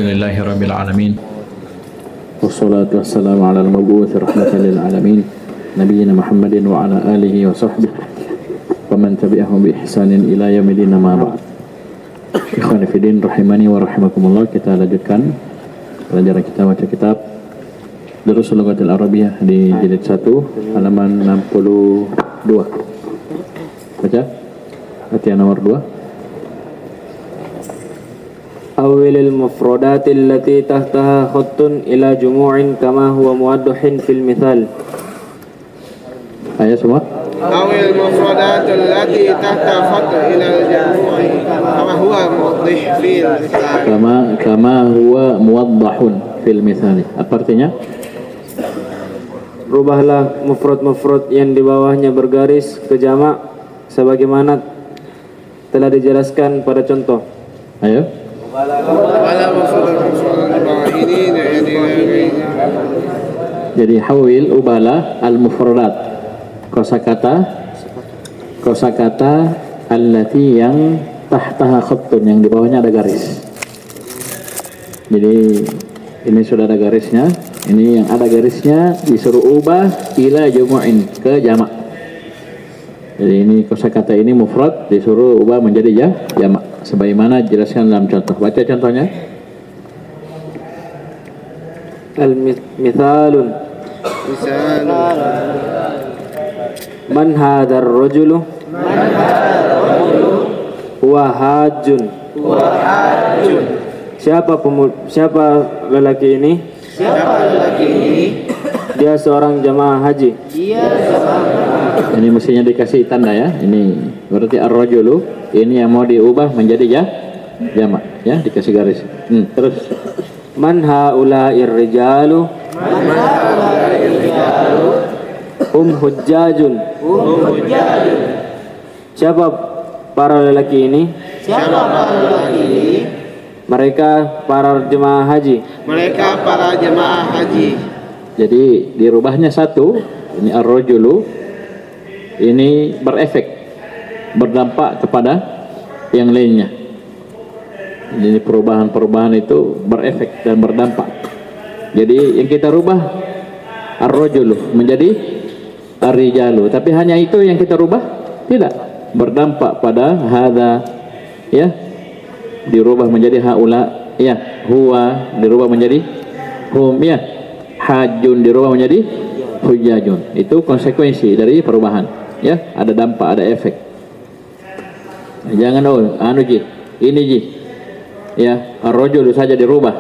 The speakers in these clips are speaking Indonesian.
لله رب العالمين والصلاة والسلام على المبعوث رحمة للعالمين نبينا محمد وعلى آله وصحبه ومن تبعهم بإحسان إلى يوم الدين ما بعد. Ikhwan fillah rahimani wa rahimakumullah, kita lanjutkan pelajaran kita baca kitab Durus Lughatil Arabiyyah di jilid 1 halaman 62. Baca latihan nomor 2. أول المفردات التي تحتها خط إلى جموع كما هو موضح في المثال. Ayo semua. أول المفردات التي تحتها خط إلى الجموع كما هو موضح في المثال. Kama huwa muwaddahun fil mithali. Apa artinya? Rubahlah mufrad-mufrad yang di bawahnya bergaris ke jamak sebagaimana telah dijelaskan pada contoh. Ayo. Jadi hawil ubala al-mufradat, kosakata allati yang tahtaha khattun, yang di bawahnya ada garis. Jadi ini sudah ada garisnya, ini yang ada garisnya disuruh ubah ila jumu'in, ke jamak. Jadi ini kosakata ini mufrad disuruh ubah menjadi jamak sebagaimana dijelaskan dalam contoh. Baca contohnya. Al-mithalun Man hadzal rajulu huwa hajjun. Siapa lelaki ini? Dia seorang jamaah haji. Ini mestinya dikasih tanda ya. Ini berarti ar-rajulu ini yang mau diubah menjadi jamak ya, dikasih garis. Terus Man haula'ir rijalu hujjajun. Siapa para lelaki ini? Mereka para jemaah haji. Jadi dirubahnya satu, ini ar-rajulu ini berefek, berdampak kepada yang lainnya. Jadi perubahan-perubahan itu berefek dan berdampak. Jadi yang kita rubah ar-rajulu menjadi ar-rijalu, tapi hanya itu yang kita rubah? Tidak, berdampak pada hadza ya, dirubah menjadi haula ya, huwa dirubah menjadi hum ya, hajjun dirubah menjadi hujjajun. Itu konsekuensi dari perubahan ya, ada dampak, ada efek. Jangan ini ya, ar-rajulu saja dirubah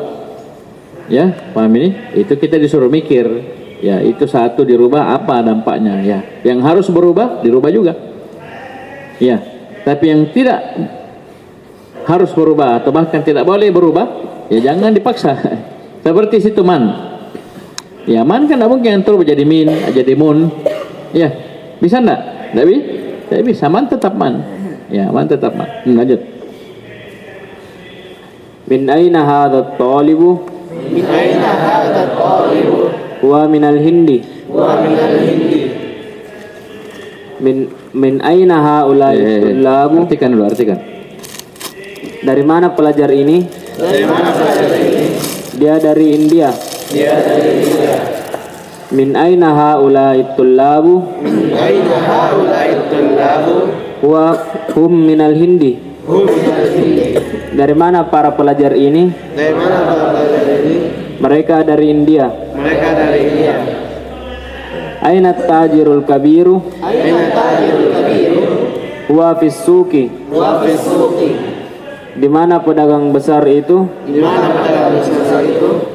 ya, paham ini? Itu kita disuruh mikir ya, itu satu dirubah apa dampaknya ya. Yang harus berubah dirubah juga ya, tapi yang tidak harus berubah atau bahkan tidak boleh berubah ya jangan dipaksa. Seperti situ man ya, man kan tidak mungkin terus jadi min, jadi mun ya, bisa enggak? Tidak bisa, man tetap man ya, man tetap man. Lanjut. Min aina hadha at-talibu? Huwa minal hindi. Min aina haula'i tullabu? Artikan. Dari mana pelajar ini? Dia dari India. Min aina haula'i tullabu? Hum minal hindi. Dari mana para pelajar ini? Mereka dari India. Aina tajirul kabiru? Huwa fis suqi. Di mana pedagang besar itu?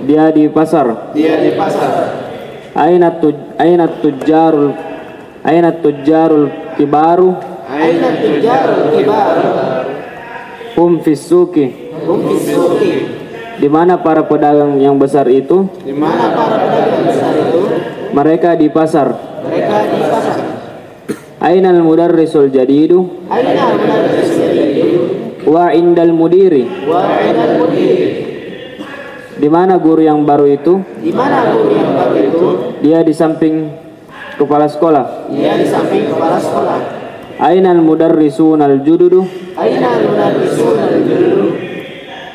Dia di pasar. Aina tujjarul kibaru? Hum fis suqi. Di mana para pedagang yang besar itu? Mereka di pasar. Ainal mudarrisul jadidu? Wa indal mudiri. Di mana guru yang baru itu? Dia di samping kepala sekolah. Ainal mudarrisun al jududu?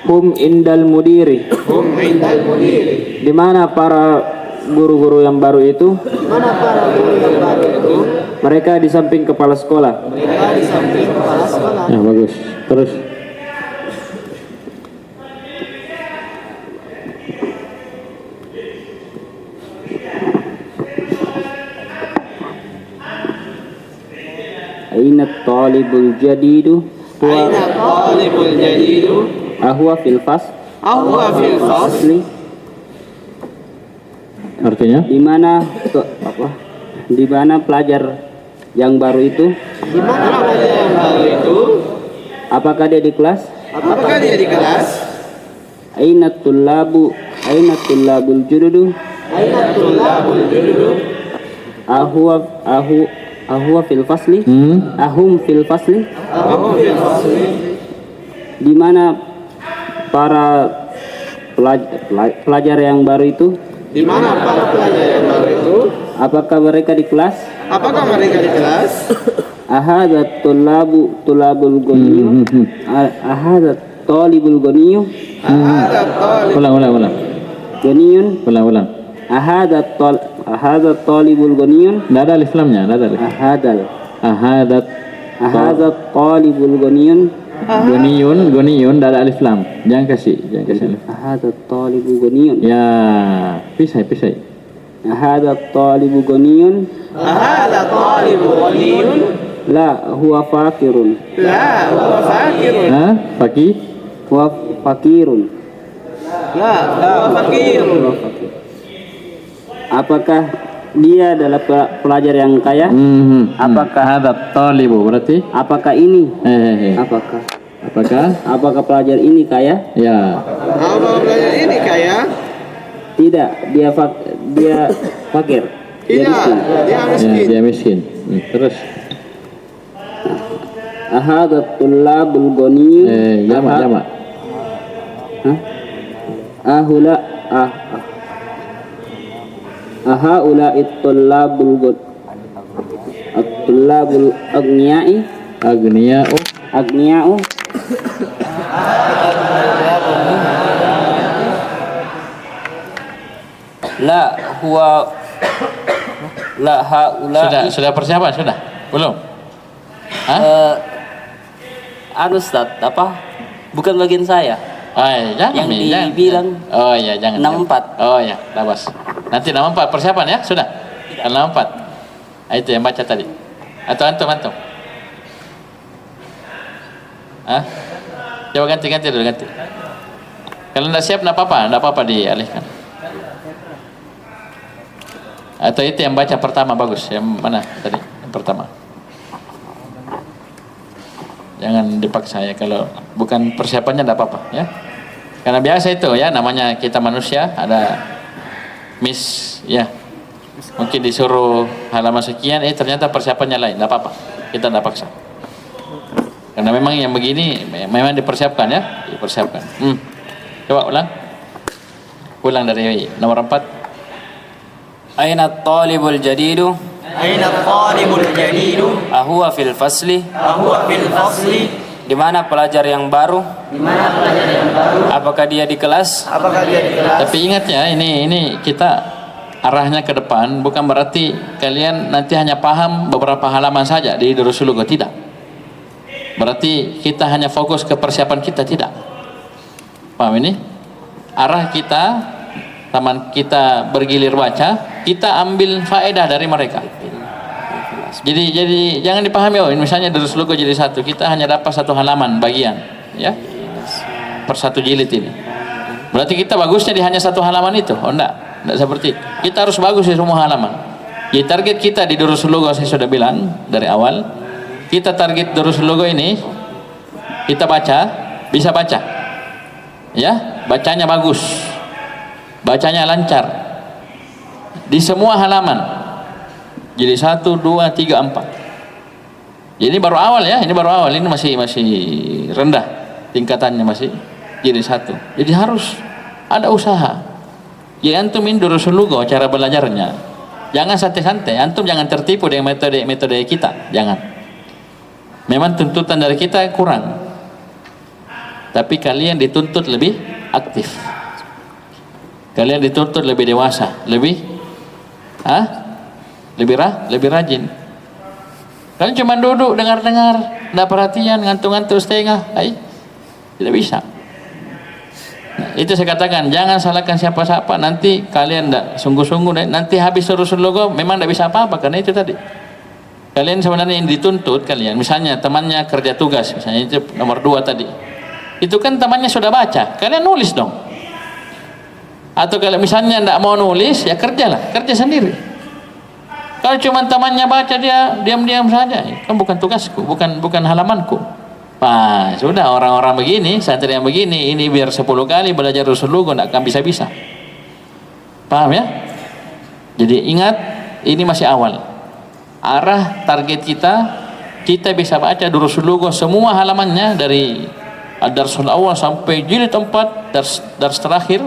Hum indal mudiri. hum indal mudiri. Di mana para guru-guru yang baru itu? Mana para guru yang baru itu? Mereka di samping kepala sekolah. Mereka di samping kepala sekolah. Ya, bagus. Terus. Aina talibul jadidu? Aina talibul jadidu? Ahwa fil fasl. Ahwa fil fasli. Artinya? Di mana pelajar yang baru itu? Di mana pelajar yang baru itu? Apakah dia di kelas? Apakah dia di kelas? Aina tullabul jududu? Aina tullabul jududu? Ahwa fil fasli? Ahum fil fasli? Ahum fil fasli. Di mana para pelajar yang baru itu? Di mana para pelajar yang baru itu? Apakah mereka di kelas? Apakah mereka di kelas? Ahadza tulabul goniyu? Ahadza talibul goniyu? Ada talib. Ulang. Goniyun? Ulang. Ahadza talibul goniyun? Nggak ada alif lamnya, nggak ada alif. Ahadza talibul goniyun? Goniyun, nggak ada alif lam. Jangan kasih alif. Ahadza talibul goniyun? Ya, pisai. Ahadza talibul goniyun? Ahada talibul ghaniyun? La, huwa fakirun. La, huwa fakirun. Hah? Huwa fakirun. La, huwa fakirun. Apakah dia adalah pelajar yang kaya? Apakah ada talibu berarti? Apakah ini? Apakah? Apakah pelajar ini kaya? Ya. Apakah pelajar ini kaya? Tidak, dia fakir. Dia Tidak, miskin. dia Ya, miskin. dia miskin. Terus? Ahadza tullabul goniyun? Jamak. Ahaula tullabul agniyai? Agniya'u? La haula. Sudah persiapan sudah? Belum? Hah? Ustaz, bukan bagian saya. Jangan Yang jangan. dibilang Oh iya, jangan. 64. Oh iya, labas. Nanti 64 persiapan ya, sudah. 64. Itu yang baca tadi. Atau antum. Coba ganti dulu. Kalau tidak siap tidak apa-apa dialihkan. Atau itu yang baca pertama bagus. Yang mana tadi? Yang pertama. Jangan dipaksa ya, kalau bukan persiapannya tidak apa-apa ya. Karena biasa itu ya, namanya kita manusia, ada miss ya. Mungkin disuruh halaman sekian, ternyata persiapannya lain, tidak apa-apa. Kita tidak paksa. Karena memang yang begini memang dipersiapkan ya, dipersiapkan. Coba ulang dari nomor 4. Aina talibul jadidu? Aina talibul jadidu? Ahuwa fil fasli? Ahuwa fil fasli? Di mana pelajar yang baru? Di mana pelajar yang baru? Apakah dia di kelas? Apakah dia di kelas? Tapi ingat ya, ini kita arahnya ke depan, bukan berarti kalian nanti hanya paham beberapa halaman saja di Durusul Lughat, tidak. Berarti kita hanya fokus ke persiapan kita, tidak. Paham ini? Arah kita, taman kita bergilir baca, kita ambil faedah dari mereka. Jadi jangan dipahami misalnya Durusul Lughat jadi satu, kita hanya dapat satu halaman bagian, ya, per satu jilid ini. Berarti kita bagusnya di hanya satu halaman itu? Oh enggak seperti itu. Kita harus bagus di semua halaman. Jadi target kita di Durusul Lughat saya sudah bilang dari awal, kita target Durusul Lughat ini kita bisa baca, ya, bacanya bagus, bacanya lancar di semua halaman. Jadi 1, 2, 3, 4. Jadi ini baru awal ya, ini masih rendah tingkatannya, masih jadi 1. Jadi harus ada usaha. Jadi antum ini Durusul Lughat cara belajarnya. Jangan santai-santai, antum jangan tertipu dengan metode kita, jangan. Memang tuntutan dari kita kurang. tapi kalian dituntut lebih aktif. Kalian dituntut lebih dewasa, lebih lebih rajin. Kalian cuma duduk dengar-dengar, tidak perhatian, ngantuk-ngantuk setengah, tidak bisa. Nah, itu saya katakan, jangan salahkan siapa-siapa. Nanti kalian tidak sungguh-sungguh, nanti habis suruh logo memang tidak bisa apa-apa, karena itu tadi. Kalian sebenarnya yang dituntut kalian, misalnya temannya kerja tugas, misalnya itu nomor 2 tadi. Itu kan temannya sudah baca, kalian nulis dong. Atau kalau misalnya tidak mau nulis, ya kerjalah, kerja sendiri. Kalau cuma temannya baca, dia diam-diam saja, kan bukan tugasku, bukan halamanku. Nah, sudah orang-orang begini, santri yang begini, ini biar 10 kali belajar Rasulullah tidak akan bisa-bisa. Paham ya? Jadi ingat, ini masih awal. Arah target kita bisa baca Rasulullah semua halamannya dari Ad-Darsul Awal sampai jilid 4 dars terakhir,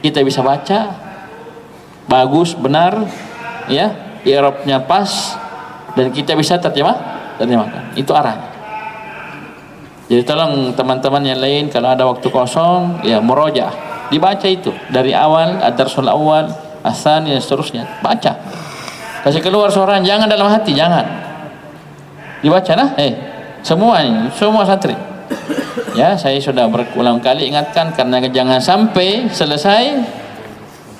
kita bisa baca bagus, benar, ya, i'rabnya pas, dan kita bisa terjemahkan. Itu arahnya. Jadi tolong teman-teman yang lain kalau ada waktu kosong, ya murojaah, dibaca itu dari awal Ad-Darsul Awal, Ats-Tsani dan seterusnya, baca. Kasih keluar suara, jangan dalam hati, jangan. Dibaca nah, semua santri. Ya, saya sudah berulang kali ingatkan, karena jangan sampai selesai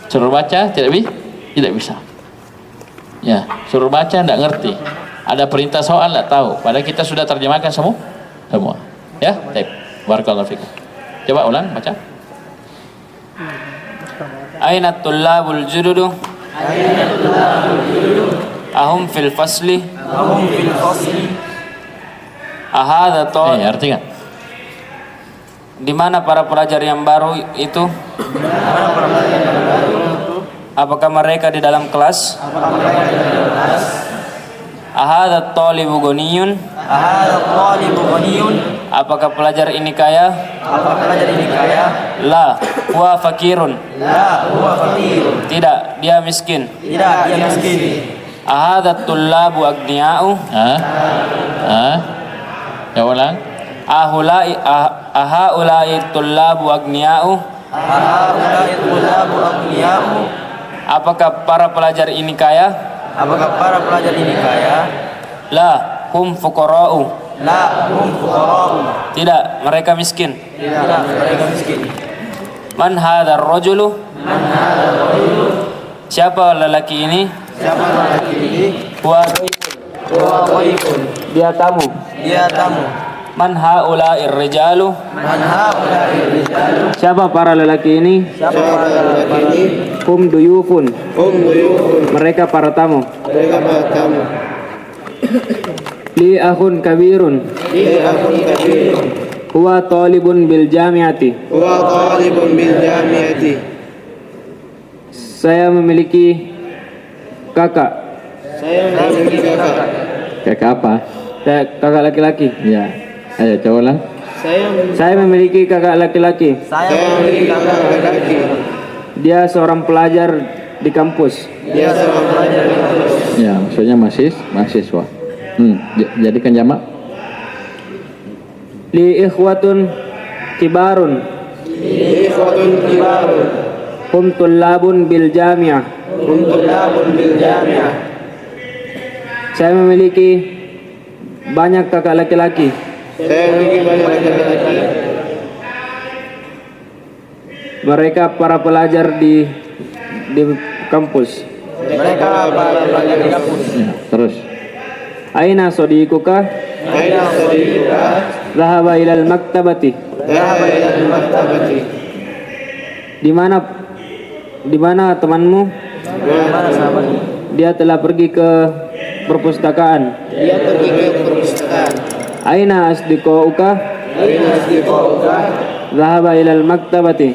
suruh baca tidak bisa. Ya, suruh baca tidak ngerti. Ada perintah soal tidak tahu. Padahal kita sudah terjemahkan semua. Ya, baik. Barakallahu fikum. Coba ulang baca. Aina tullabul jududu ahum fil fasli ahadha Artikan. Di mana para pelajar yang baru itu? Apakah mereka di dalam kelas? Ahadha talibu ghaniyun? Apakah pelajar ini kaya? La, huwa fakirun. Tidak, dia miskin. Ahadha tullabu aghniya'u? Ya ulang. Ahaulai tullabu aghniya'u? Apakah para pelajar ini kaya? La, hum fuqara'u. Tidak, mereka miskin. Man hadzal rajulu? Siapa lelaki ini? Huwa dhaifun. Dia tamu. Man haula'ir rijalu? Siapa para lelaki ini? Hum duyufun. Mereka para tamu. Li akhun kabirun. Huwa talibun bil jami'ati. Saya memiliki kakak. Kakak apa? Kakak laki-laki. Ya. Ayo coba ulang. Saya memiliki kakak laki-laki. Dia seorang pelajar di kampus. Ya, maksudnya mahasiswa. Jadikan jamak. Li ikhwatun kibarun. Hum tullabun bil jami'ah. Saya memiliki banyak kakak laki-laki. Mereka para pelajar di kampus. Ya, terus. Aina sadiquka? Dhahaba ilal maktabati. Di mana temanmu? Dia telah pergi ke perpustakaan. Aina asdiqauka? Dhahaba ilal maktabati.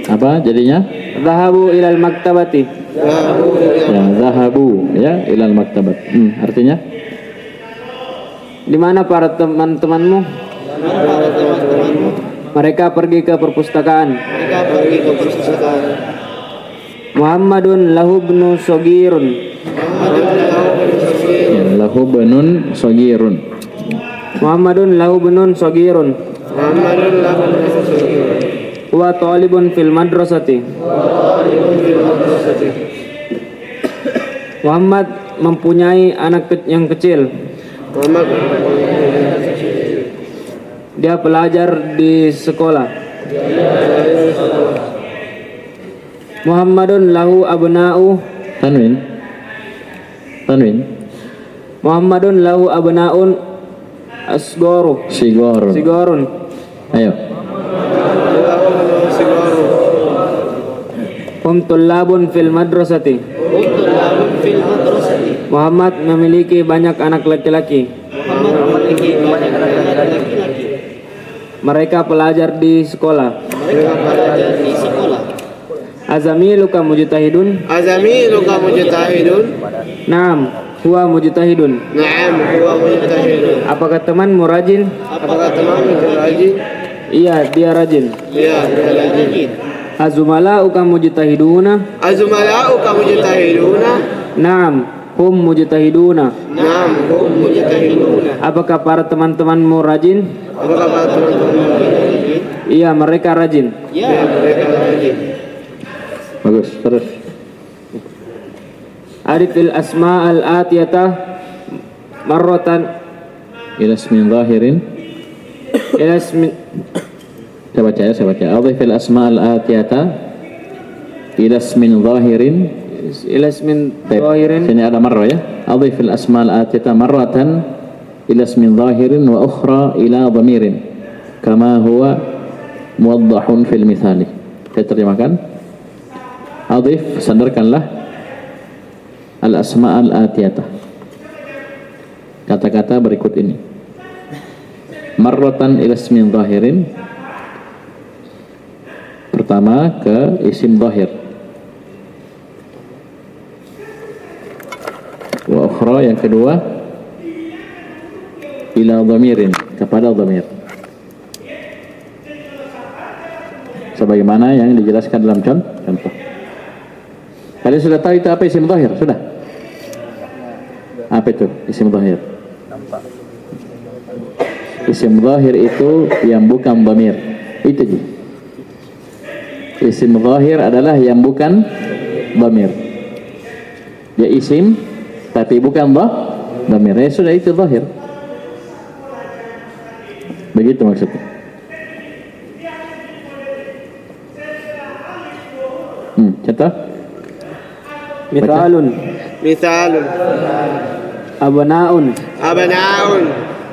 Apa jadinya? Dhahabu ilal maktabati. Ya, zahabu ya ilal maktabat. Artinya? Di mana para teman-temanmu? Mereka pergi ke perpustakaan. Muhammadun lahu ibnu shagirun. Ya, lahu banun shagirun. Muhammadun lahu bunun shagirun. Muhammadun lahu nasabun. Huwa talibun fil madrasati. Muhammad mempunyai anak yang kecil. Muhammad Dia pelajar di sekolah. Muhammadun lahu abna'u. Tanwin. Muhammadun lahu abna'un asgoru. Sigor. Sigorun. Ayo. Tullabun fil madrasati. Muhammad memiliki banyak anak laki-laki. Mereka pelajar di sekolah. Azamiluka mujtahidun. Azamiluka mujtahidun. Naam, huwa mujtahidun. Naam, huwa mujtahidun. Apakah temanmu rajin? Apakah temanmu rajin? Iya, dia rajin. Iya, dia rajin. Azumalauka mujtahiduna. Azumalauka mujtahiduna. Naam, hum mujtahiduna. Naam, hum mujtahiduna. Apakah para teman-temanmu rajin? Apakah para teman-temanmu rajin? Iya, mereka rajin. Ya, mereka rajin. Bagus, terus. Arifil asma al-atiyata marratan Ila ismin zahirin. ila ismi. Saya baca. Adhifil asma al-atiyata ila ismin zahirin. ila ismin Baik, zahirin. sini ada marra ya. Adhifil asma al-atiyata marratan ila ismin zahirin wa ukhra ila dhamirin kama huwa muwaddahun fil mithali. Saya terjemahkan. Adhif, sandarkanlah al-asma al-atiyata, kata-kata berikut ini. Marratan ila ismin zahirin, pertama ke isim zahir. Wa ukhra, yang kedua ila dhamirin, kepada dhamir, sebagaimana yang dijelaskan dalam contoh. Kalian sudah tahu itu apa isim zahir? Sudah? Apa itu isim zahir? Isim zahir itu yang bukan dhamir. Itu je. Isim zahir adalah yang bukan dhamir. Dia isim tapi bukan dhamir. Ya sudah, itu zahir. Begitu maksudnya. Contoh? Mithalun. Mithalun. Abnaun. Abnaun.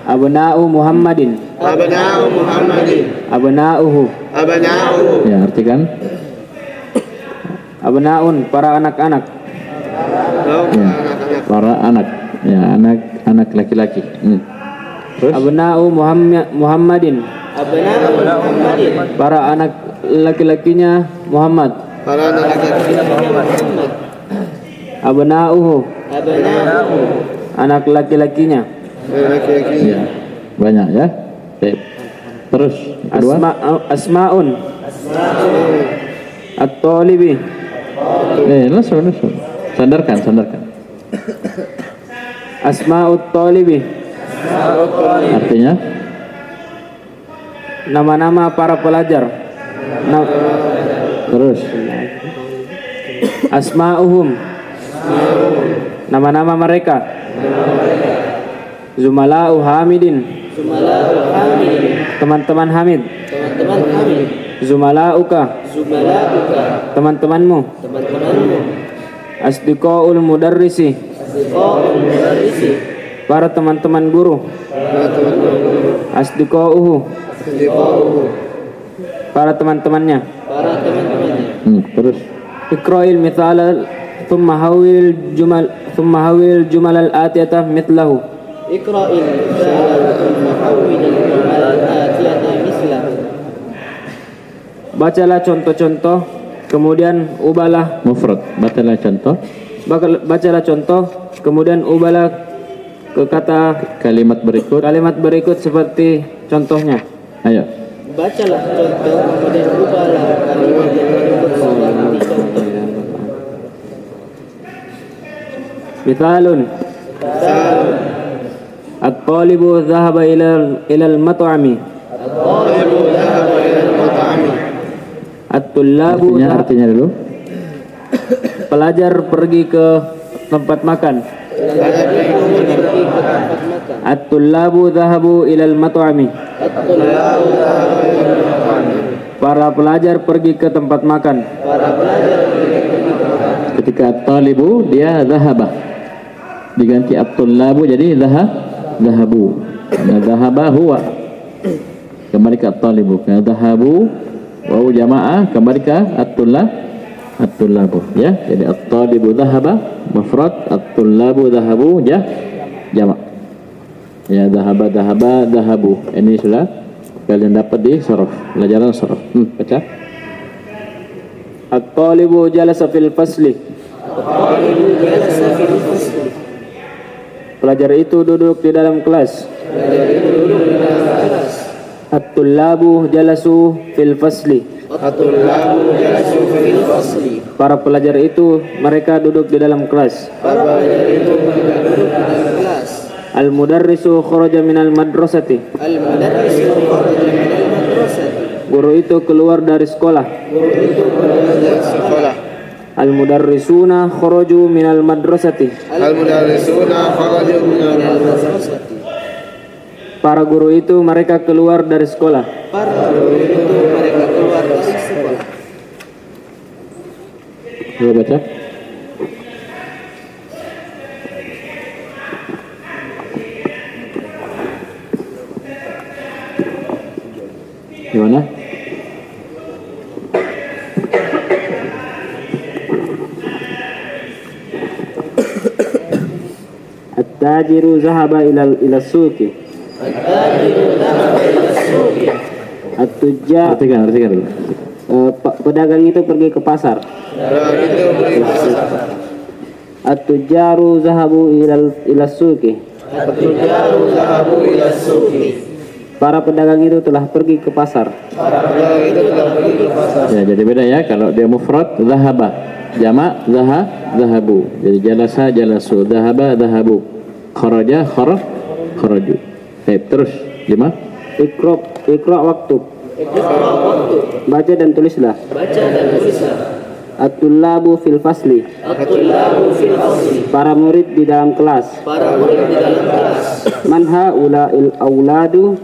Abna'u Muhammadin. Abna'u Muhammadin. Abna'uhu. Abna'u. Ya, artikan. Abna'un, para anak-anak. Oh, Ya, anak-anak. para anak. Ya, anak laki-laki. Terus? Abna'u Muhammadin. Abna'u Muhammadin. Para anak laki-lakinya Muhammad. Para anak laki-laki Muhammad. Abna'uhu. Abna'u. Anak laki-lakinya. Laki-laki. Ya, banyak ya. Baik. Terus kedua. Asma'un. At-talibi. Langsung. Sandarkan. Asma'ut talibi. Artinya? Nama-nama para pelajar. Terus. Asma'uhum. Nama-nama mereka. Zumala'u Hamidin. Teman-teman Hamid. Zumala'uka. Teman-temanmu. Asdiqaul mudarrisi. Para teman-teman guru. Asdiqauhu. Para teman-temannya. Terus. Iqra'il mithala thumma hawil jumal al-atiyata mithlahu. Iqra'il thumma hawil jumal al-atiyata mithlahu. Bacalah contoh-contoh, kemudian ubahlah. Mufrad. Bacalah contoh. Bacalah contoh, kemudian ubahlah ke kata Kalimat berikut seperti contohnya. Ayo. Bacalah contoh, kemudian ubahlah kalimat yang berikut seperti contohnya. Mithalun. At-talibu dhahaba ilal mat'ami. الطالب ذهب إلى المطعم. At-tullabu Artinya dulu. pelajar pergi ke tempat makan. At-tullabu dhahabu ilal mat'ami. Para pelajar pergi ke tempat makan. Ketika talibu dia zahaba, diganti at-tullabu jadi zahabu. Nah, zahaba huwa kembali ke at-talibu. Nah, zahabu wawu jamaah kembali ke at-tullabu ya. Jadi at-talibu zahaba mufrad, at-tullabu zahabu jamak. Ya, zahaba zahabu. Ini sudah kalian dapat di sharaf, pelajaran sharaf. Baca. At-talibu jalasa fil fasli. Pelajar itu duduk di dalam kelas. At-tullabu jalasu fil fasli. الطلاب جلسوا في الفصل. Para pelajar itu mereka duduk di dalam kelas. Al-mudarrisu kharaja minal madrasati. المدرس خرج من المدرسة. Guru itu keluar dari sekolah. sekolah. Al-mudarrisuna kharaju minal madrasati. المدرسون خرجوا من المدرسة. Para guru itu mereka keluar dari sekolah. Para guru itu mereka keluar dari sekolah. Coba baca. Gimana? At-tajiru zahaba ila suqi. At-tujjar Artikan dulu. pedagang itu pergi ke pasar. At-tujjaru zahabu ila suqi. Para pedagang itu telah pergi ke pasar. Ya, jadi beda ya. Kalau dia mufrad zahaba, jamak zahabu. Jadi jalasa jalasu, zahaba zahabu, kharaja kharaju. Baik, terus 5. Iqra waktu. Baca dan tulislah. At-tullabu fil fasli. Para murid di dalam kelas. Man haula'il auladu.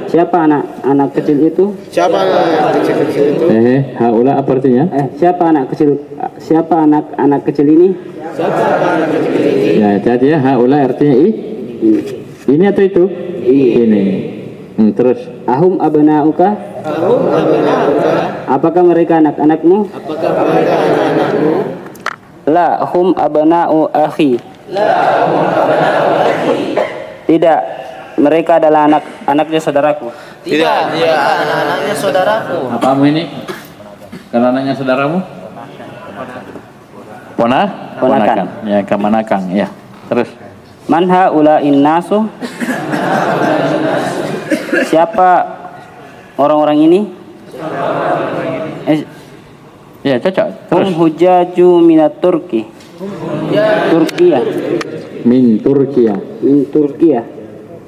Siapa anak kecil itu? Siapa anak kecil-kecil itu? Haula apa artinya? Siapa anak kecil ini? Ya, jadi ya haula artinya ini atau itu? Ini. Terus Ahum abna'uka? Apakah mereka anak-anakmu? La hum abna'u akhi. Tidak, mereka adalah anak-anaknya saudaraku. Tidak, dia anak-anaknya saudaraku. apamu ini? Kalau anaknya saudaramu? Ponakan. Ya, kemanakang. Ya. Terus Man haula'in nasu? Siapa orang-orang ini? ya cocok. Terus Hujaju minat Turki. Turkiya. min Turkiya. Min Turkiya.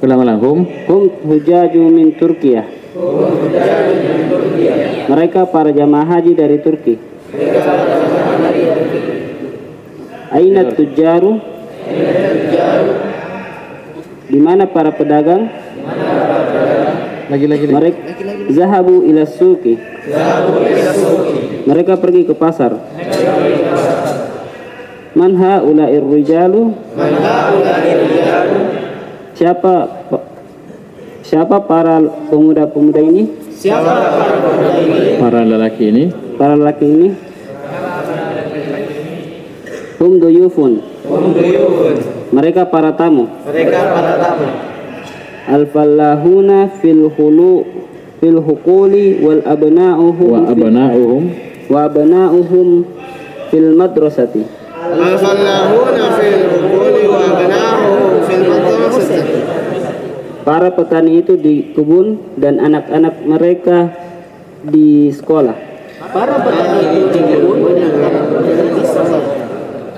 Ulang-ulang. Hum hujaju min Turkiya. Mereka para jamaah haji dari Turki. Aina tujaru? Di mana para pedagang? Lagi. Mereka zahabu ila suqi. Mereka pergi ke pasar. Man haula'ir rijalu? Siapa para pemuda-pemuda ini? Para lelaki ini. Para lelaki ini? Hum duyufun. Mereka para tamu. Al-fallahuna fil huquli wal abna'uhum fil madrasati. الفلاحون في البقول وأبناؤهم في المدرسة. Para petani itu di kebun dan anak-anak mereka di sekolah.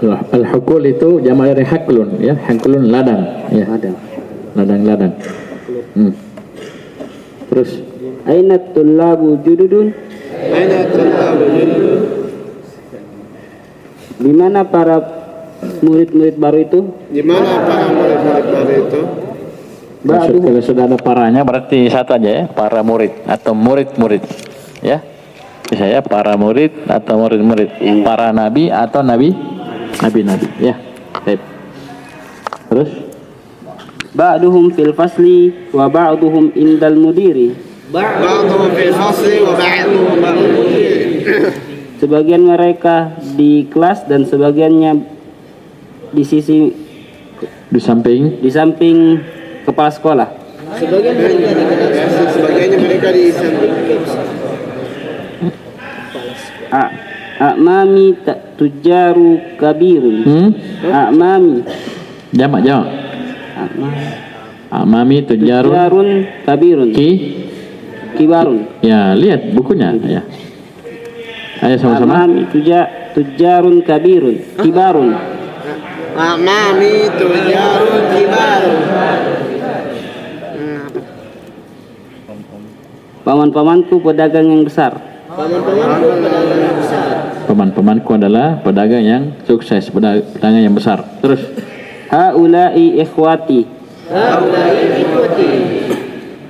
Al-hukul itu jamak dari haklun, ya. Haklun ladang, ya. Ladang. Terus Aina tullabu jududun? Aina tullabu judud? Di mana para murid-murid baru itu? Di mana para murid-murid baru itu? maksud kalau sudah ada paranya berarti satu aja ya, para murid atau murid-murid, ya. Bisa ya, para murid atau murid-murid, para nabi atau nabi-nabi, ya. Baik. Terus Ba'duhum fil fasli wa ba'duhum indal mudiri. Ba'duhum fil fasli wa ba'duhum Sebagian mereka di kelas dan sebagiannya di sisi di samping kepala sekolah. Sebagainya mereka di samping. A'mami tujaru kabirun. A'mami jamak. Amami tujarun tujarun kabirun. Kibarun. Ya, lihat bukunya, ya. Ayo sama-sama. A'mami tujarun kabirun. Kibarun. Amami tujarun kibarun. Paman-pamanku pedagang yang besar. Paman-pamanku adalah pedagang yang sukses, pedagang yang besar. Terus Haula'i ikhwati.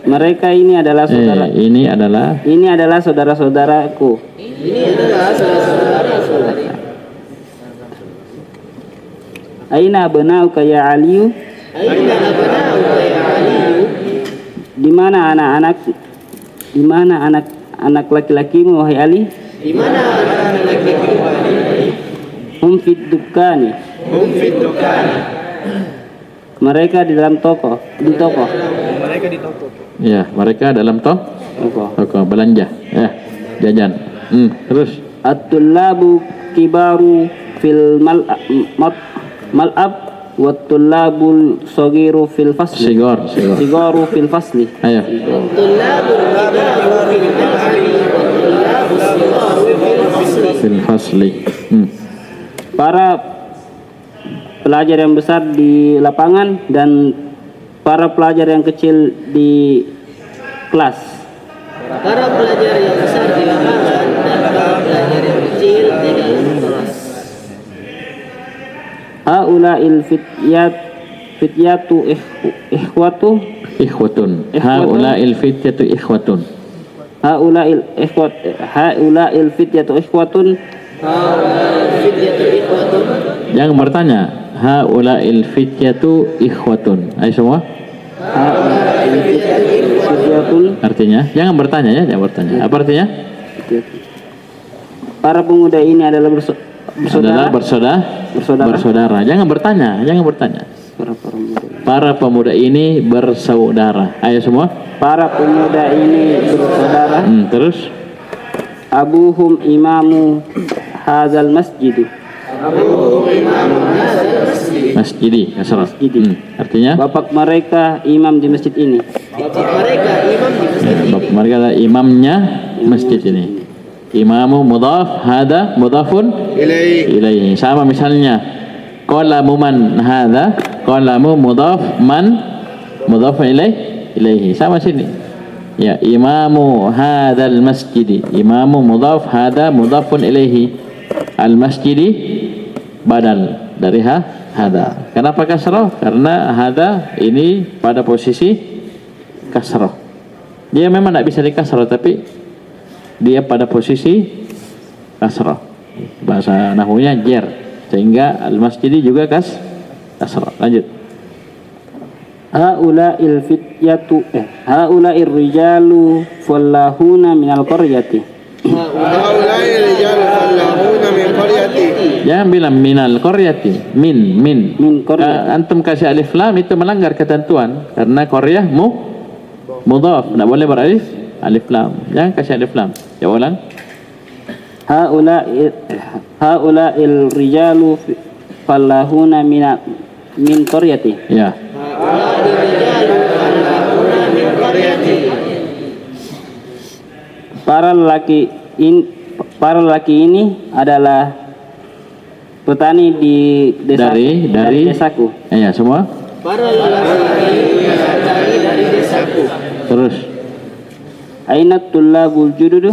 Mereka ini adalah saudara. Ini adalah saudara-saudaraku. Aina abnauka ya Aliyu? Di mana anak laki-lakimu wahai Ali? Hum fid dukkani. Mereka di dalam toko. ya, mereka dalam toko belanja, ya, jajan. Terus At-tullabu kibaru fil mal'ab wa tullabul saghiru fil fasli. Sigaru fil fasli. Ayo. Fil fasli. Para pelajar yang besar di lapangan dan para pelajar yang kecil di kelas. Para pelajar yang besar di lapangan dan para pelajar yang kecil di dalam kelas. Haula'il fityatu ikhwatun. Haula'il fityatu ikhwatun. Haula'il fityatu ikhwatun. Jangan bertanya. Haula'il fityatu ikhwatun. Ayo semua. Artinya, jangan bertanya ya, jangan bertanya. Apa artinya? Para pemuda ini adalah bersaudara. Jangan bertanya. Para pemuda ini bersaudara. Ayo semua. Para pemuda ini bersaudara. Terus Abuhum imamu hadzal masjid. Masjidi, kasrah. Artinya bapak mereka imam di masjid ini. Bapak mereka adalah imamnya masjid ini. Imamu mudhaf, hada mudhafun ilaihi. Sama misalnya qalamu man hada, qalamu mudhaf, man mudhafun ilaihi. Sama sini. Ya, imamu hadzal masjidi. Imamu mudhaf, hada mudhafun ilaihi. Al masjidi badal dari hada. Kenapa kasrah? Karena hada ini pada posisi kasrah. Dia memang tidak bisa dikasrah, tapi dia pada posisi kasrah. Bahasa nahwunya jer, sehingga al masjidi juga kasrah. Lanjut. Haula'il fityatu haula'ir rijalu fallahuna minal qaryati. Haula'il rijalu fallahuna min qaryati. Jangan bilang minal qaryati, min qaryah. Antum kasih alif lam itu melanggar ketentuan karena qaryah mudhaf, tidak boleh beralif alif lam. Jangan kasih alif lam. Ya, ulang. Haula'il rijalu fallahuna min qaryati. Ya. Para lelaki ini adalah petani di desa dari desaku. Ya, semua. Para lelaki petani dari desaku. Terus Aina tullabul jududu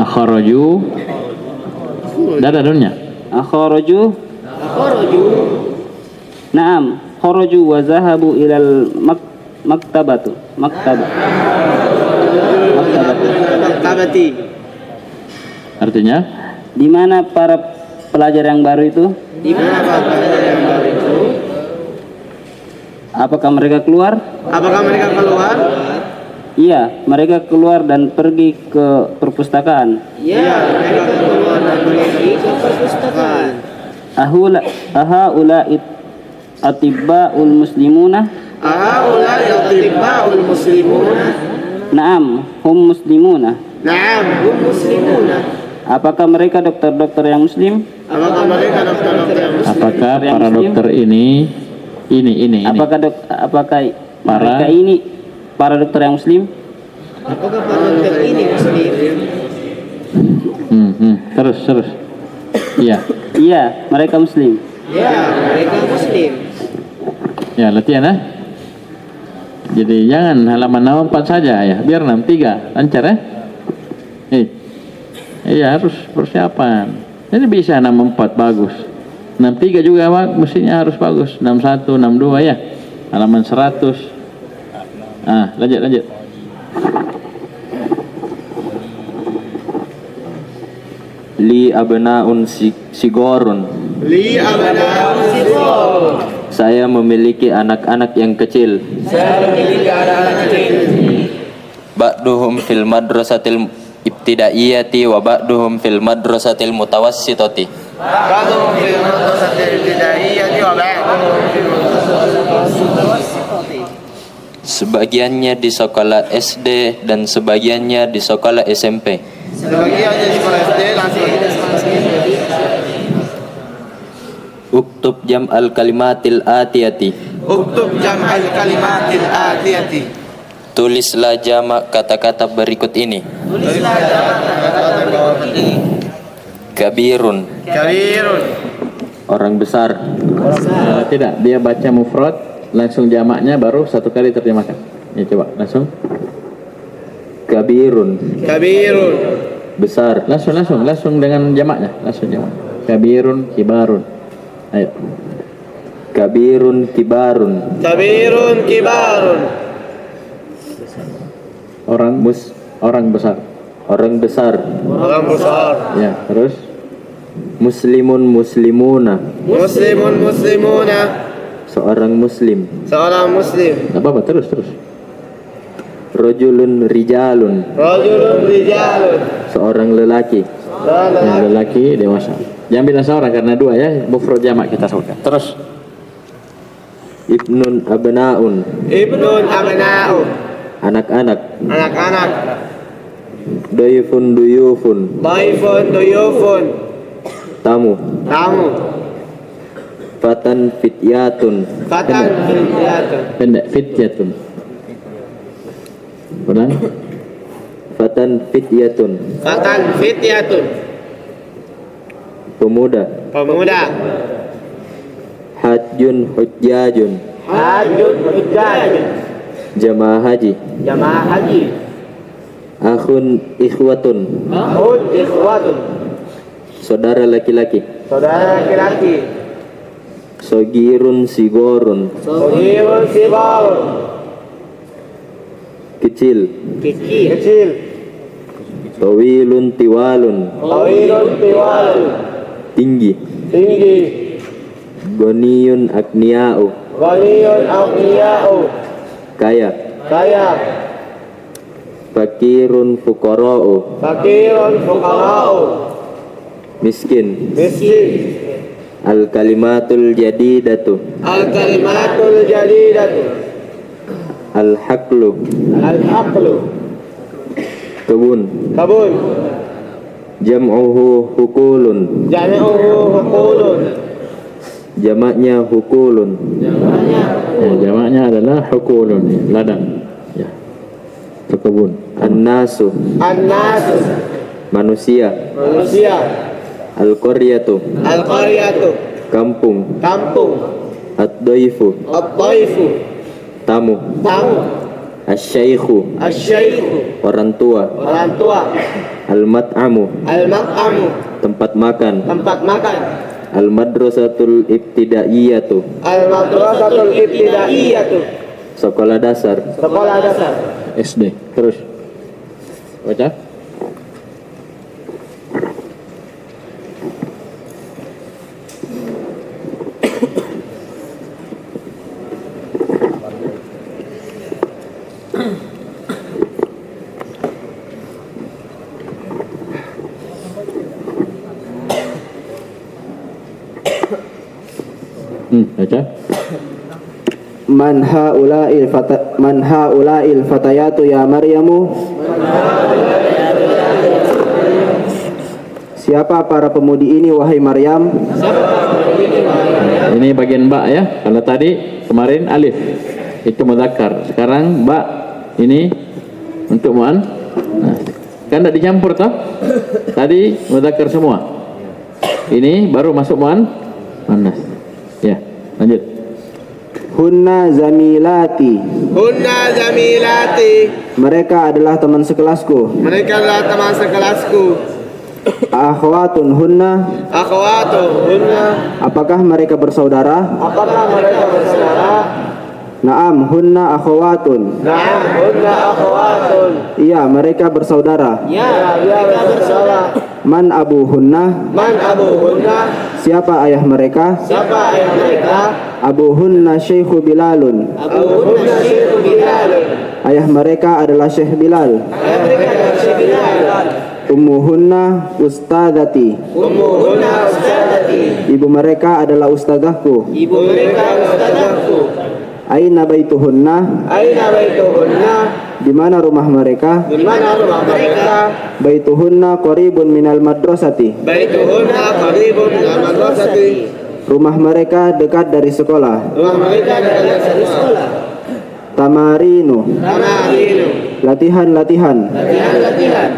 akharaju dadadunnya. akharaju Akhraju Naam, kharaju wa zahabu ilal maktabatu. maktabati. Artinya Di mana para pelajar yang baru itu? Di mana pelajar yang baru itu? Apakah mereka keluar? Apakah mereka keluar? Iya, mereka keluar dan pergi ke perpustakaan. Ya, mereka keluar dan pergi ke perpustakaan. Ahaula atibbaul muslimuna? Ahaula yatibbaul muslimuna. Naam, hum muslimuna. Naam. Hum muslimuna. Apakah mereka dokter-dokter yang muslim? Apakah mereka dokter-dokter yang muslim? apakah para dokter ini Apakah Para- mereka ini para dokter yang muslim? Apakah para dokter ini muslim? Terus. Iya. Iya, mereka muslim. Ya, mereka muslim. Ya, latihan ya. Jadi jangan halaman 64 saja ya, biar 63 lancar ya. Iya, harus persiapan. Jadi bisa 64 bagus. 63 juga mestinya harus bagus. 61, 62 ya. Halaman 100. Lanjut. Li abnaun sigorun. Li abnaun sigorun. Saya memiliki anak-anak yang kecil. Ba'duhum fil madrasatil ibtidaiyati wa ba'duhum fil madrasatil mutawassitati. Ba'duhum fil madrasatil ibtidaiyati wa ba'duhum fil mutawassitati. Sebagiannya di sekolah SD dan sebagiannya di sekolah SMP. Sebagiannya di sekolah SD dan sebagiannya di sekolah SMP. Uktub jam'al kalimatil atiyati. Uktub jam'al kalimatil atiyati. Tulislah jamak kata-kata berikut ini. Tulislah kata-kata berikut ini. Kabirun, Kabirun. orang besar. Tidak, dia baca mufrad langsung jamaknya baru satu kali terjemahkan. Ya, coba langsung. Kabirun, Kabirun. besar. Langsung dengan jamaknya, langsung jamak. Kabirun, kibarun. Ayo. Kabirun, kibarun. Kabirun kibarun. Orang besar. Orang besar. Orang besar. Ya, terus Muslimun, muslimuna. Muslimun muslimuna. Seorang muslim. Seorang muslim. apa terus. Rajulun, rijalun. Rajulun rijalun. Seorang lelaki. Ya, lelaki dewasa. Jangan bilang seorang karena dua ya, mufrad jamak kita sebutkan. Terus Ibnun, abnaun. Ibnun abna'u. Anak-anak. Anak-anak. Dayfun, duyufun. Daifun duyufun. Tamu. Tamu. Fatan, fityatun. Fatan fityatun. pendek fityatun. Ulang. Fatan, fityatun. Fatan fityatun. Pemuda. Pemuda. Hajjun, hujjajun. Hajjun hujjajun. Jamaah haji. Jamaah haji. Akhun, ikhwatun. Ahud ikhwatun. Saudara laki-laki. Saudara laki-laki. Sogirun, sigorun. Sogirun sibarun. Kecil. Kecil. Tawilun, tiwalun. Tawilun tiwalun. Tinggi. Tinggi. Goniyun, agnia'u. Ghaniyun aghniya'u. Kaya. Kaya. Fakirun, fuqara'u. Fakirun fuqara'u. Miskin. Miskin. Al-kalimatul jadidatu. Al-kalimatul jadidatu. Al-haqlu. Al-aqlu. Kebun. Kabun. Jam'uhu hukulun. Jami'uhu hukulun. Jamaknya hukulun. Ya, jamaknya adalah hukulun, ladang. Ya. Kebun. An-nasu, An-nasu, manusia. manusia. Al-qaryatu, Al-qaryatu, kampung. kampung. Ad-dhaifu, Ad-dhaifu, tamu. tamu. Asy-syaikhu, Asy-syaikhu, orang tua. orang tua. Al-mat'amu, Al-mat'amu, tempat makan. tempat makan. Al-madrasatul ibtidaiyatu, Al-madrasatul ibtidaiyatu, sekolah dasar. sekolah dasar. SD. Terus. Baca. Baca. Man haula'il fatayatu ya Maryamu. Siapa para pemudi ini wahai Maryam? Ini bagian ba ya. Kalau tadi kemarin alif itu mudzakkar. Sekarang ba ini untuk muan. Nah, kan tidak dicampur toh? Tadi mudzakkar semua. Ini baru masuk muan muannas. Ya, lanjut. Hunna zamilati. Hunna zamilati, Mereka adalah teman sekelasku. mereka adalah teman sekelasku. Akhwatun hunna. Akhwatu hunna, Apakah mereka bersaudara? apakah mereka bersaudara? Naam hunna akhwatun. Na'am, hunna akhwatun. Iya, mereka bersaudara. Ya, mereka bersaudara. Man abu hunna. Man abu hunna, Siapa ayah mereka? siapa ayah mereka? Abu hunna Syekhu Bilalun. Abu hunna Syekhu Bilal. Ayah mereka adalah Syekh Bilal. Ayah mereka adalah Syekh Bilal. Ummuhunna ustadzati. Ummu hunna ustadati, Ibu mereka adalah ustadzahku. ibu mereka ustadahku. Aina baituhunna. Aina baituhunna, Di mana rumah mereka? di mana rumah mereka? Baituhunna qaribun minal madrasati. Baituhunna qaribun minal madrasati, Rumah mereka dekat dari sekolah. rumah mereka dekat dari sekolah. Tamarinu. Tamarinu, Latihan-latihan. latihan-latihan.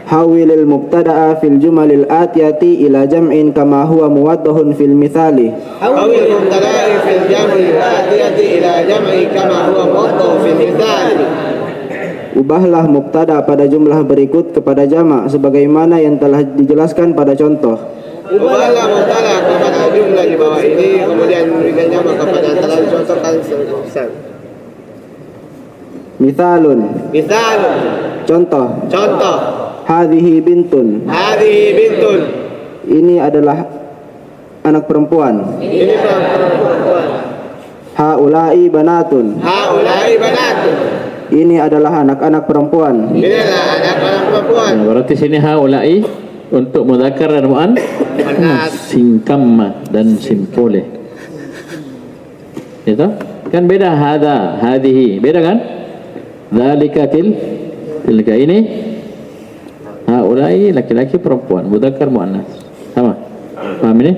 Hawilil mubtada'a fil jumalil atiyati ila jam'in kama huwa muwaddahun fil mithali. Hawil mubtada'i fil jam'i atiyati ila jam'i kama huwa muwaddah fil mithal. Ubahlah mubtada pada jumlah berikut kepada jamak sebagaimana yang telah dijelaskan pada contoh. Ubahlah mubtada kepada jumlah di bawah ini, kemudian berikan jamak kepada yang telah dicontohkan semisal. Mithalun. Misal, Contoh. contoh. Hadhihi bintun. Hadhihi bintun, Ini adalah anak perempuan. ini perempuan. Haula'i banatun. Haulai banatun, Ini adalah anak-anak perempuan. ini adalah anak-anak perempuan. Nah, berarti sini haulai untuk mudzakkar dan muan singkamma dan simpole. Itu kan beda hada, hadhihi. Beda kan? Dzalika tilka ini haulai laki-laki perempuan, mudzakkar muannas. Sama. Paham ini?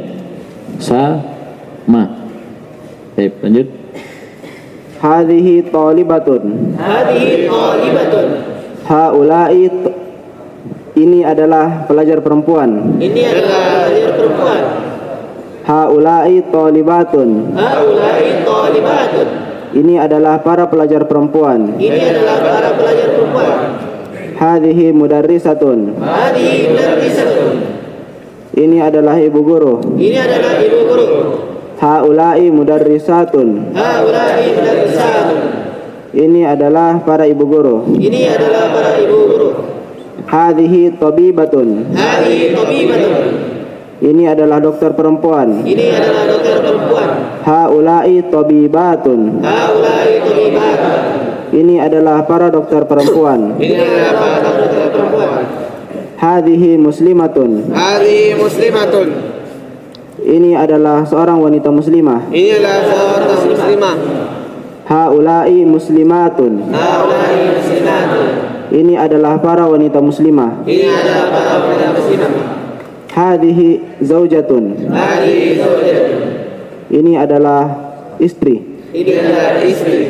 Sama. Baik, lanjut. Hadhihi talibatun. Hadhihi talibatun, Haula'i ini adalah pelajar perempuan. ini adalah pelajar perempuan. Haula'i talibatun. Haulai talibatun, Ini adalah para pelajar perempuan. ini adalah para pelajar perempuan. Hadhihi mudarrisatun. Hadhihi mudarrisatun, Ini adalah ibu guru. ini adalah ibu guru. Haula'i mudarrisatun. Haulai mudarrisatun, Ini adalah para ibu guru. ini adalah para ibu guru. Hadhihi tabibatun. Hadhihi tabibatun, Ini adalah dokter perempuan. ini adalah dokter perempuan. Haula'i tabibatun. Haulai tabibatun, Ini adalah para dokter perempuan. ini adalah para dokter perempuan. Hadhihi muslimatun. Hadhihi muslimatun, Ini adalah seorang wanita muslimah. ini adalah seorang muslimah. Haula'i muslimatun. Haulai muslimatun, Ini adalah para wanita muslimah. ini adalah para wanita muslimah. Hadhihi zaujatun. Hadhihi zaujatun, Ini adalah istri. ini adalah istri.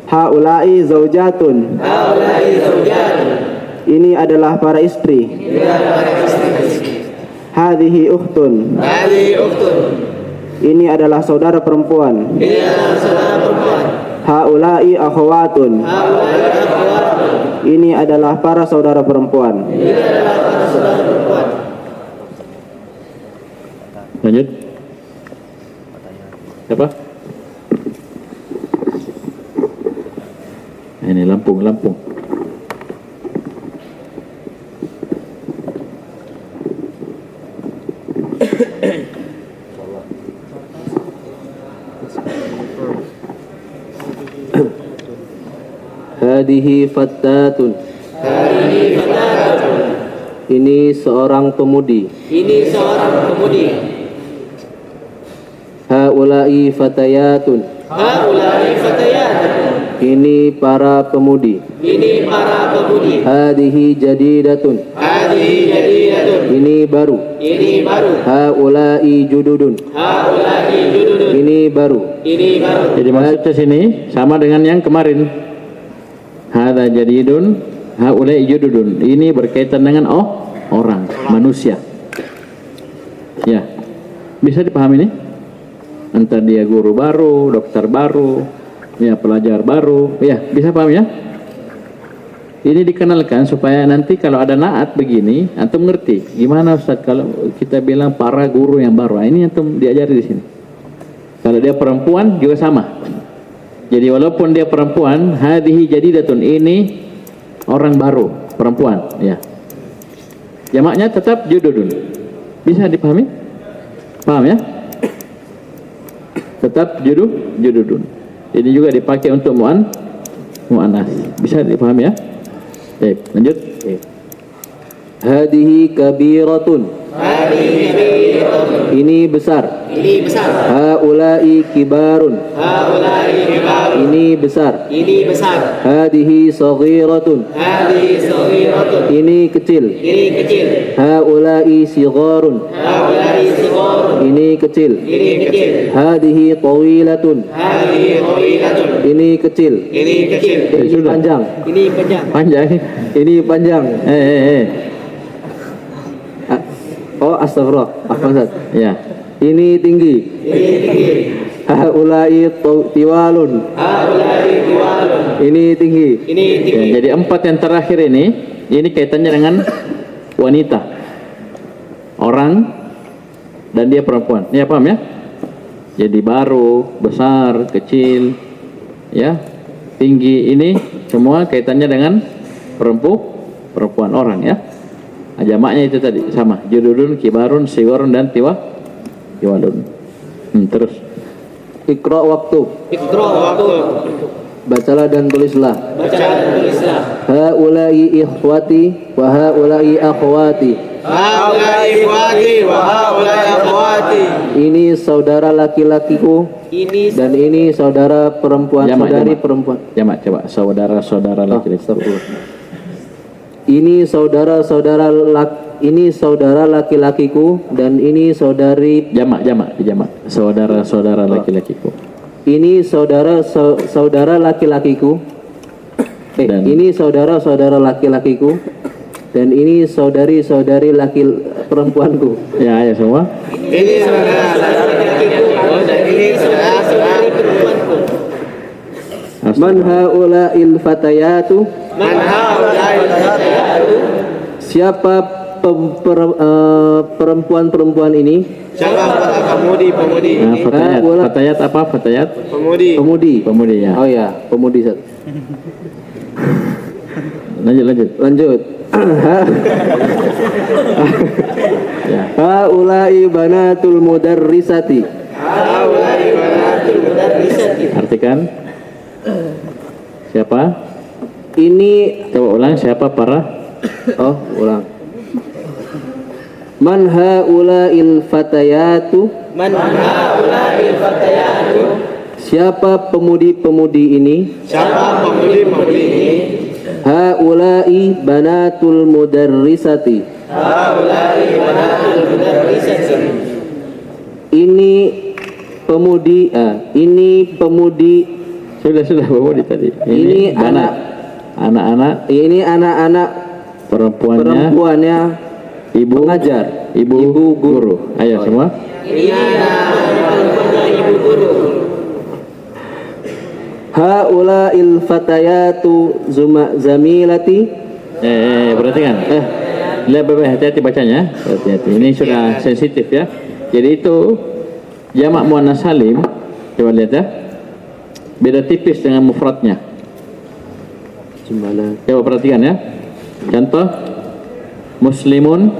Haula'i zaujatun. Ini adalah para istri. Hadhihi ukhtun. Ini adalah saudara perempuan. Haula'i akhwatun. Ini adalah para saudara perempuan. Lanjut. Siapa? Ini Lampung. Hadihi fattatun. Ini seorang pemudi. Haula'i fatayatun. Ini para pemudi. Hadihi jadidatun. Ini baru. Haula'i jududun. Ini baru. Jadi maksudnya sini sama dengan yang kemarin. Hadza jadidun, haula'i jududun. Ini berkaitan dengan orang, manusia. Ya. Bisa dipahami nih? Entah dia guru baru, dokter baru, ya pelajar baru, ya bisa paham ya? Ini dikenalkan supaya nanti kalau ada naat begini, antum ngerti. Gimana Ustaz kalau kita bilang para guru yang baru? Ini antum diajari di sini. Kalau dia perempuan juga sama. Jadi walaupun dia perempuan, hadhihi jadidatun, ini orang baru, perempuan, ya. Jamaknya tetap jududun. Bisa dipahami? Paham ya? Tetap jududun. Ini juga dipakai untuk mu'annas. Bisa dipahami ya? Baik, lanjut. Hadihi kabiratun. Ini besar. Haula'i kibarun. Ini besar. Hadihi saghiratun. Ini kecil. Haula'i sigharun. Ini kecil. Hadihi tawilatun. Ini kecil. Ini panjang. Panjang. Ini panjang. Oh, astagfirullah. Apa Ustaz? Ya. Ini tinggi. Haula'i tiwalun. Ini tinggi. Ya, jadi 4 yang terakhir ini kaitannya dengan wanita, orang, dan dia perempuan. Ya paham ya? Jadi baru, besar, kecil, ya, tinggi, ini semua kaitannya dengan perempuan orang ya. Jamaknya itu tadi sama, jududun, kibarun, siwarun, dan tiwalun. Terus Iqra waktu. Bacalah dan tulislah. Haula'i ikhwati wa haula'i akhwati. Ini saudara laki-lakiku. Dan ini saudara perempuan. Saudari perempuan. Jamak coba, saudara laki-laki. Ini saudara laki-lakiku dan ini saudari. Jamak. Saudara laki-lakiku. Ini saudara laki-lakiku. Ini saudara laki-lakiku dan ini saudari laki perempuanku. Ya semua. Ini saudara laki-lakiku dan ini saudari perempuanku. Man haula'il fatayatu. Siapa perempuan-perempuan ini? Siapa pemudi? Fatayat apa? Fatayat? Pemudi ya. Oh ya, pemudi Ustaz. Lanjut. Ya. Haula'i banatul mudarrisati. Artikan. Siapa? Ini Coba ulang, siapa para? ulang. Man haula'il fatayatu. Siapa pemudi-pemudi ini? Haula'i banatul mudarrisati. Ini pemudi Sudah Bapak tadi. Ini anak-anak Ini anak-anak perempuannya ibu pengajar. ibu guru. Ayo semua. Haula'il fatayatu zamilati. Perhatikan. Lihat Bapak, hati-hati bacanya. Hati-hati. Ini sudah sensitif ya. Jadi itu jamak muannas salim. Coba lihat ya. Beda tipis dengan mufradnya. Coba perhatikan ya. Contoh muslimun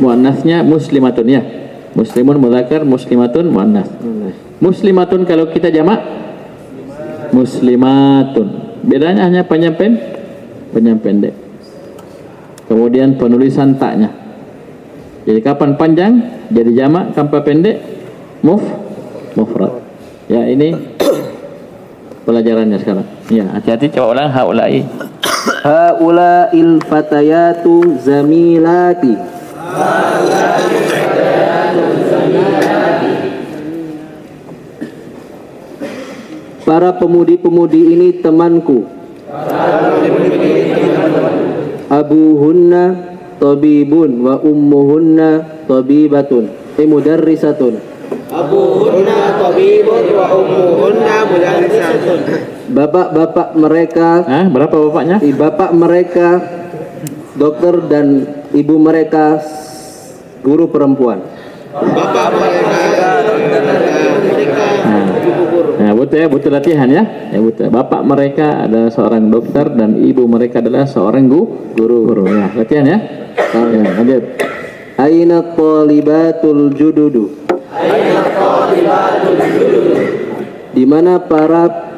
muannasnya muslimatun ya. Muslimun mudzakkar, muslimatun muannas. Muslimatun kalau kita jamak muslimatun. Bedanya hanya panjang pendek. Kemudian penulisan taknya. Jadi kapan panjang jadi jamak, kapan pendek mufrad. Ya, ini pelajarannya sekarang. Ya, hati-hati coba ulang haulai. Haula'il fatayatu zamilati. Para pemudi-pemudi ini temanku. Abuhunna tabibun wa ummuhunna tabibatun. Mudarrisatun. Abuhunna tabibun wa ummuhunna mudarrisatun. Bapak-bapak mereka, Berapa bapaknya? bapak mereka dokter dan ibu mereka guru perempuan. Bapak mereka Nah, butuh latihan ya. Butuh. Bapak mereka adalah seorang dokter dan ibu mereka adalah seorang guru. Ya, latihan ya. Ya, lanjut. Aina thalibatul jududu. Di mana para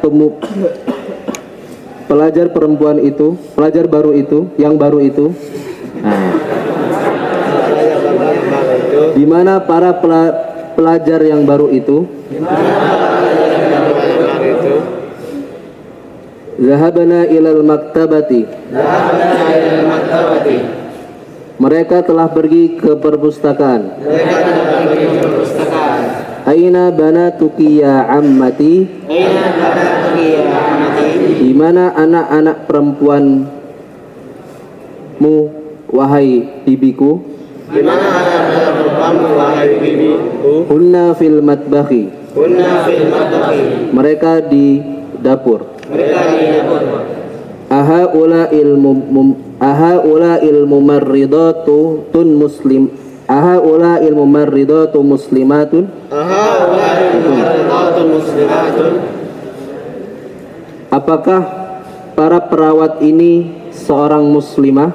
pelajar perempuan itu, pelajar baru itu, yang baru itu. Di mana para pelajar yang baru itu. Zahabana ilal maktabati. Mereka telah pergi ke perpustakaan. Aina banatuki ya ammati. Di mana anak-anak perempuanmu wahai bibiku? Hunna fil matbakhi. Mereka di dapur. Ahaula ilmumarridatu muslimatun. Apakah para perawat ini seorang muslimah?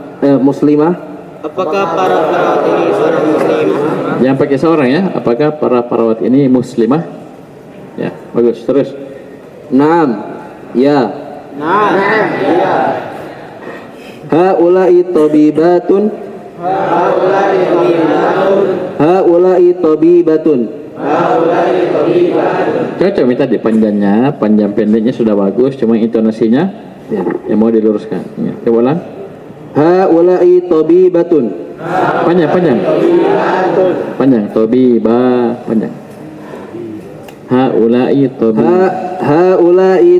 Apakah para perawat ini seorang muslimah? Jangan pakai seorang ya. Apakah para perawat ini muslimah? Ya, bagus. Terus. Naam. Ya. Haula'i tabibatun. Cocok minta panjang pendeknya sudah bagus, cuma intonasinya yang mau diluruskan. Ya, coba ulang. Haula'i tabibatun. Panjang. Panjang. Haula'i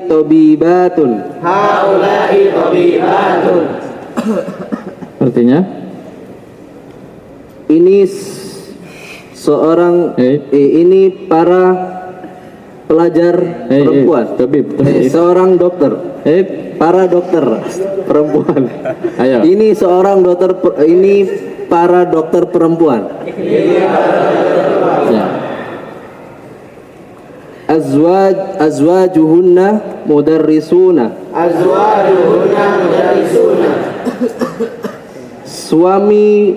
tabibatun. Artinya ini seorang ini para pelajar perempuan. Seorang dokter. Para dokter perempuan. Ayo. Ini seorang dokter ini para dokter perempuan. Ya. Azwajuhunna mudarrisuna. Suami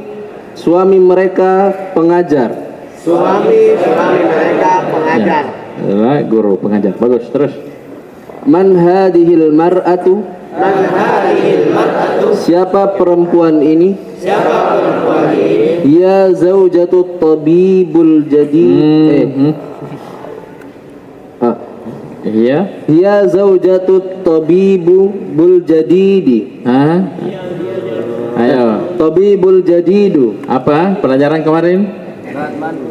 mereka pengajar. Ya. Adalah guru pengajar. Bagus, terus. Man hadhil mar'atu. Siapa perempuan ini? Ya zaujatu tabibul jadid. Ya zaujatu tabibul jadidi. Ayo. Tabibul jadidu. Apa pelajaran kemarin?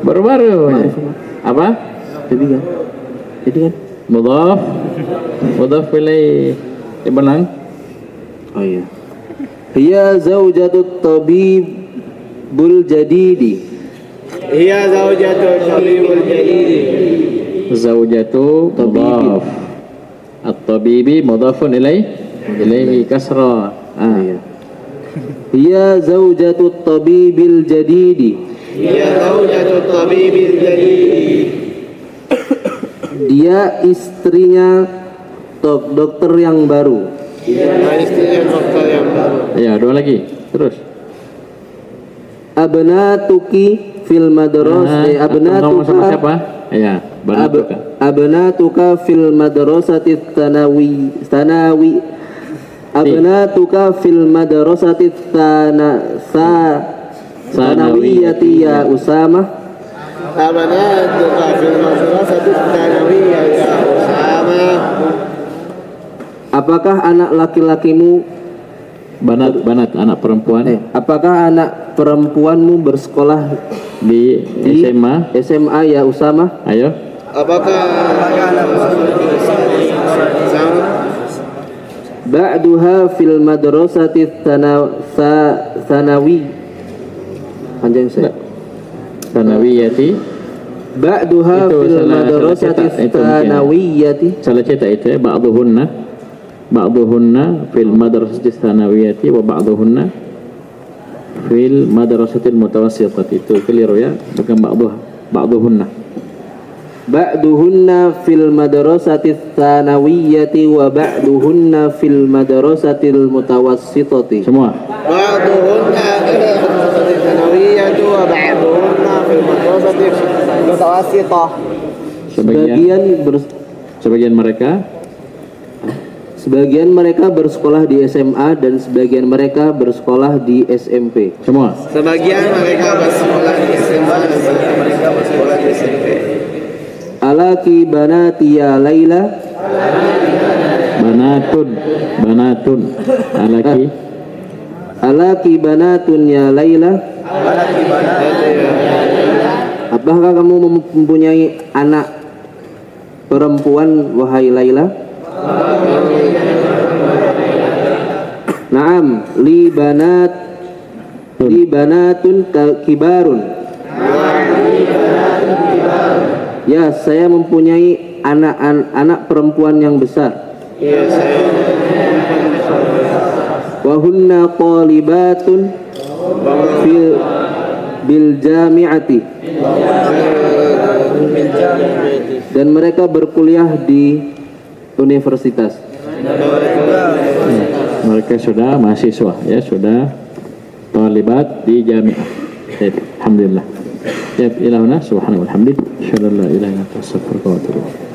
Baru-baru. Apa? Jadi kan? Mudhaf. Mudhaf ilaih. Ibalang. Oh iya. Hiya zaujatut tabibul jadidi. Hiya zawjatul tabibul jadidi. Zaujatu mudhaf. At-tabibi mudhafun ilaih. Ilaihi kasra. Iya. Hiya zaujatut tabibil jadidi. Hiya zawjatul tabibil jadidi. Dia istrinya dokter yang baru. Nah, istrinya dokter yang baru. Ya, dua lagi. Terus. Abnatuki fil madrasah. Ngomong sama siapa? Ya, banatuka. Abnatuka fil madrasati thanawi. Abnatuka fil madrasati thanawiyati ya Usama. Abnatuka fil madrasati tsanawiyah ya Usama. Apakah anak laki-lakimu Banat anak perempuan apakah anak perempuanmu bersekolah di SMA ya Usama? Ayo. Apakah sama? Ba'duha fil madrasati thanawi. Panjang saya. Sanawiyati. Ba'duha Itu fil salah madrasati cetak, itu mungkin. thanawiyati. Salah cetak itu ya. Ba'duhunna fil madrasati tsanawiyati wa ba'duhunna fil madrasati mutawassitati. Itu keliru ya. Bukan ba'duhunna. Ba'duhunna fil madrasati tsanawiyati wa ba'duhunna fil madrasati mutawassitati. Semua. Ba'duhunna fil madrasati tsanawiyah wa ba'duhunna fil madrasati mutawassithah. Sebagian mereka bersekolah di SMA dan sebagian mereka bersekolah di SMP. Semua. Sebagian mereka bersekolah di SMA dan sebagian mereka bersekolah di SMP. Alaki banati ya Laila. Banatun. Alaki banatun ya Laila. Apakah kamu mempunyai anak perempuan wahai Laila? Naam, li banatun kibarun. Ya, saya mempunyai anak perempuan yang besar. Wahunna qalibatun bil jami'ati. Dan mereka berkuliah di universitas. Mereka sudah mahasiswa ya, sudah talibat di jamiah. Alhamdulillah. Ya, ilahuna subhanahu wa bihamdihi, asyhadu an la ilaha illa anta astaghfiruka wa atubu ilaik.